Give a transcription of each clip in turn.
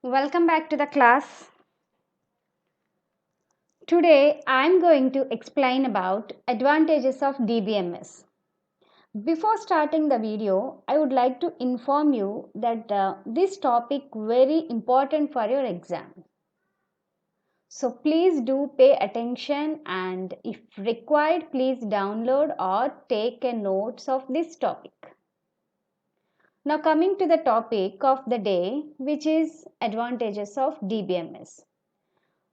Welcome back to the class. Today I am going to explain about advantages of DBMS. Before starting the video, I would like to inform you that this topic very important for your exam. So please do pay attention, and if required please download or take a notes of this topic. Now coming to the topic of the day, which is advantages of DBMS.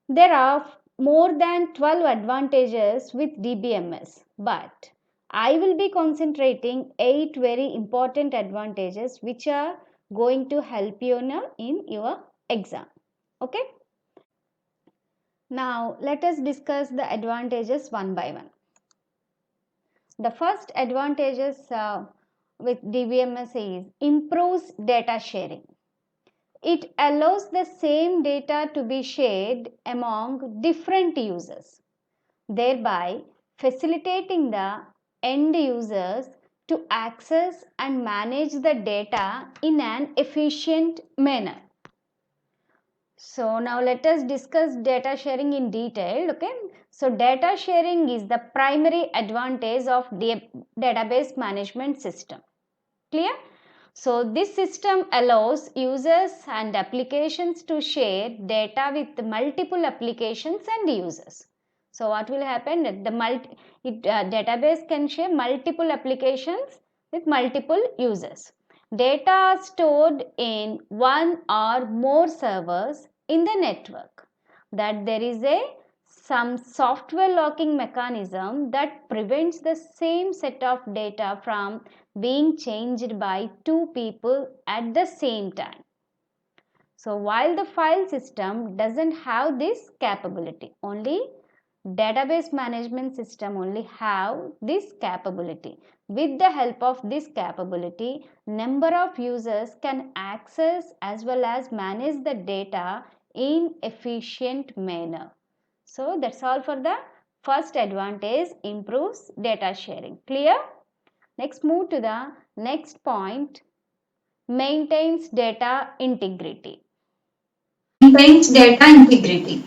There are more than 12 advantages with DBMS, but I will be concentrating 8 very important advantages which are going to help you now in your exam. Okay? Now let us discuss the advantages one by one. The first advantages with DBMS is improves data sharing. It allows the same data to be shared among different users, thereby facilitating the end users to access and manage the data in an efficient manner. So now let us discuss data sharing in detail. Okay, so data sharing is the primary advantage of database management system. Clear? So this system allows users and applications to share data with multiple applications and users. So what will happen? The database can share multiple applications with multiple users. Data are stored in one or more servers in the network. That there is some software locking mechanism that prevents the same set of data from being changed by two people at the same time. So while the file system doesn't have this capability, only database management system only have this capability. With the help of this capability, number of users can access as well as manage the data in efficient manner. So that's all for the first advantage, improves data sharing. Clear? Next, move to the next point, maintains data integrity. Maintains data integrity.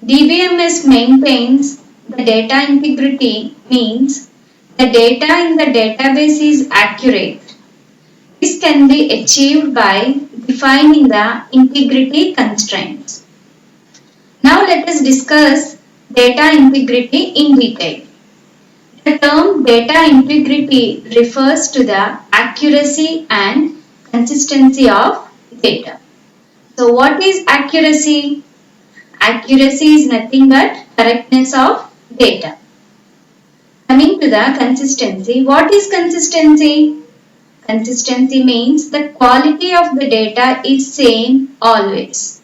DBMS maintains the data integrity means the data in the database is accurate. This can be achieved by defining the integrity constraints. Now let us discuss data integrity in detail. The term data integrity refers to the accuracy and consistency of data. So what is accuracy? Accuracy is nothing but correctness of data. Coming to the consistency, what is consistency? Consistency means the quality of the data is same always.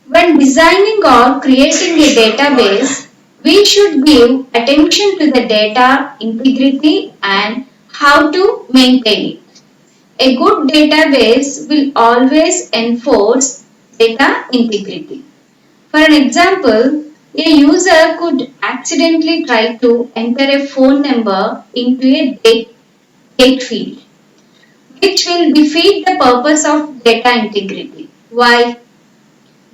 When designing or creating a database, we should give attention to the data integrity and how to maintain it. A good database will always enforce data integrity. For an example, a user could accidentally try to enter a phone number into a date field, which will defeat the purpose of data integrity. Why?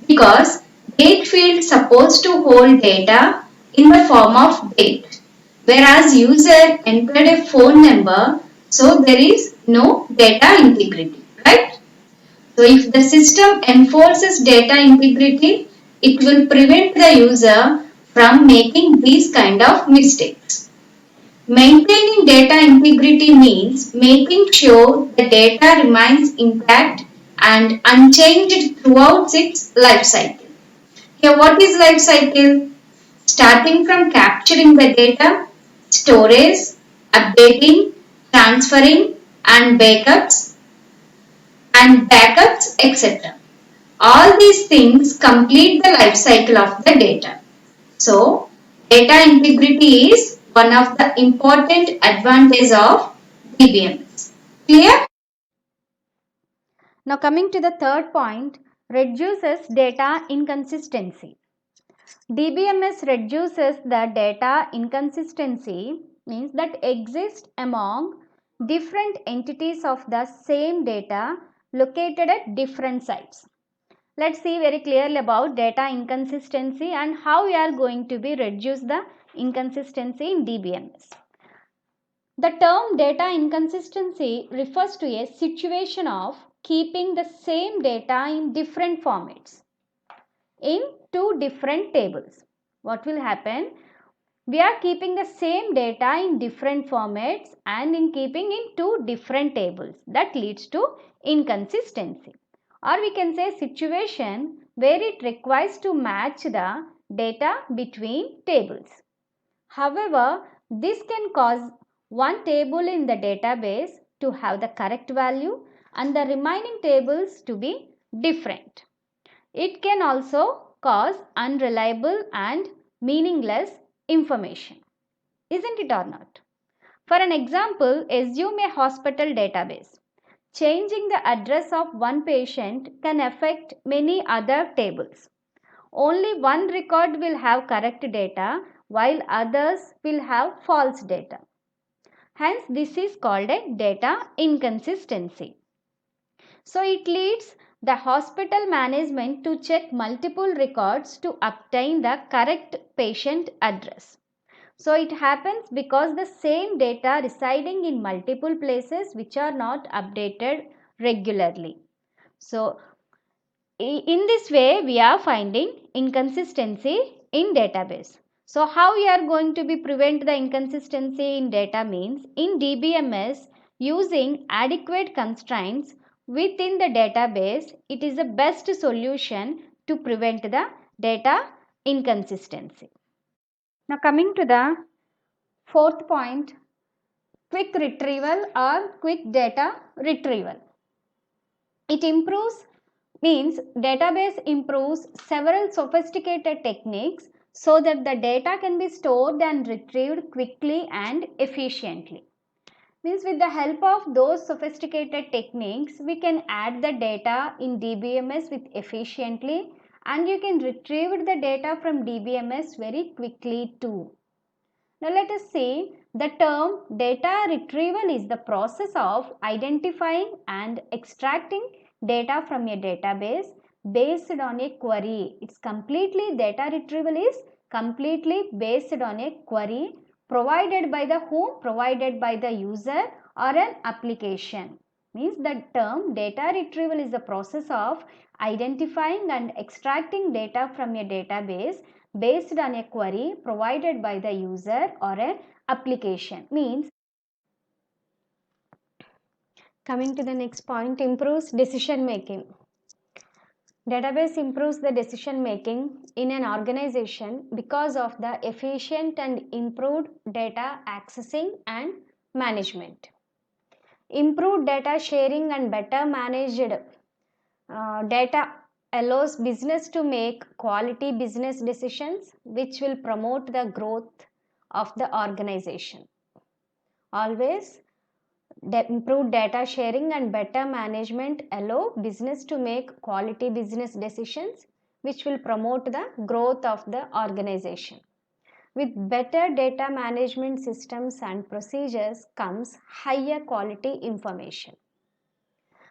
Because date field is supposed to hold data in the form of date, whereas user entered a phone number, so there is no data integrity, right? So if the system enforces data integrity, it will prevent the user from making these kind of mistakes. Maintaining data integrity means making sure the data remains intact and unchanged throughout its life cycle. Here what is life cycle? Starting from capturing the data, storage, updating, transferring and backups, etc. All these things complete the life cycle of the data. So, data integrity is one of the important advantages of DBMS. Clear? Now coming to the third point, reduces data inconsistency. DBMS reduces the data inconsistency means that exist among different entities of the same data located at different sites. Let's see very clearly about data inconsistency and how we are going to be reduce the inconsistency in DBMS. The term data inconsistency refers to a situation of keeping the same data in different formats in two different tables. What will happen? We are keeping the same data in different formats and in keeping in two different tables. That leads to inconsistency. Or we can say situation where it requires to match the data between tables. However, this can cause one table in the database to have the correct value and the remaining tables to be different. It can also cause unreliable and meaningless information. Isn't it or not? For an example, assume a hospital database. Changing the address of one patient can affect many other tables. Only one record will have correct data while others will have false data. Hence, this is called a data inconsistency. So, it leads the hospital management to check multiple records to obtain the correct patient address. So, it happens because the same data residing in multiple places which are not updated regularly. So, in this way we are finding inconsistency in database. So how we are going to be prevent the inconsistency in data means in DBMS using adequate constraints within the database, it is the best solution to prevent the data inconsistency. Now coming to the fourth point, quick retrieval or quick data retrieval. It improves means database improves several sophisticated techniques so that the data can be stored and retrieved quickly and efficiently. Means with the help of those sophisticated techniques we can add the data in DBMS with efficiently and you can retrieve the data from DBMS very quickly too. Now let us see the term data retrieval is the process of identifying and extracting data from a database based on a query. It's completely data retrieval is completely based on a query provided by the whom? Provided by the user or an application. Means the term data retrieval is the process of identifying and extracting data from a database based on a query provided by the user or an application. Means coming to the next point, improves decision making. Database improves the decision making in an organization because of the efficient and improved data accessing and management. Improved data sharing and better managed data allows business to make quality business decisions which will promote the growth of the organization. Always improved data sharing and better management allow business to make quality business decisions which will promote the growth of the organization. With better data management systems and procedures comes higher quality information.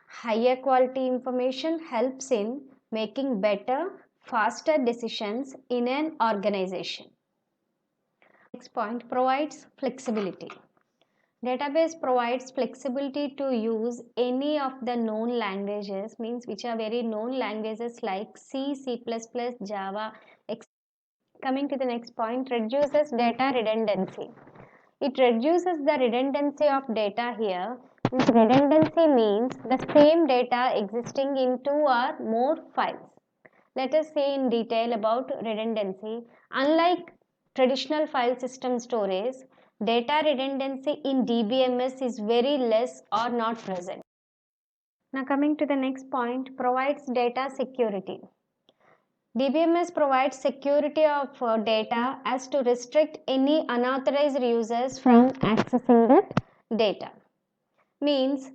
Higher quality information helps in making better, faster decisions in an organization. Next point, provides flexibility. Database provides flexibility to use any of the known languages, means which are very known languages like C, C++, Java, etc. Coming to the next point, reduces data redundancy. It reduces the redundancy of data here. Redundancy means the same data existing in two or more files. Let us see in detail about redundancy. Unlike traditional file system storage, data redundancy in DBMS is very less or not present. Now coming to the next point, provides data security. DBMS provides security of data as to restrict any unauthorized users from accessing that data. Means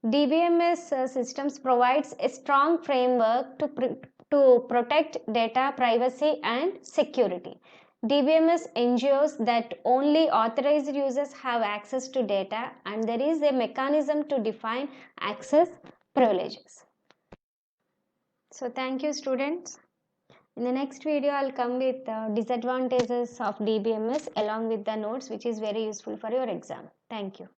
DBMS systems provides a strong framework to protect data privacy and security. DBMS ensures that only authorized users have access to data and there is a mechanism to define access privileges. So thank you, students. In the next video, I'll come with disadvantages of DBMS along with the notes, which is very useful for your exam. Thank you.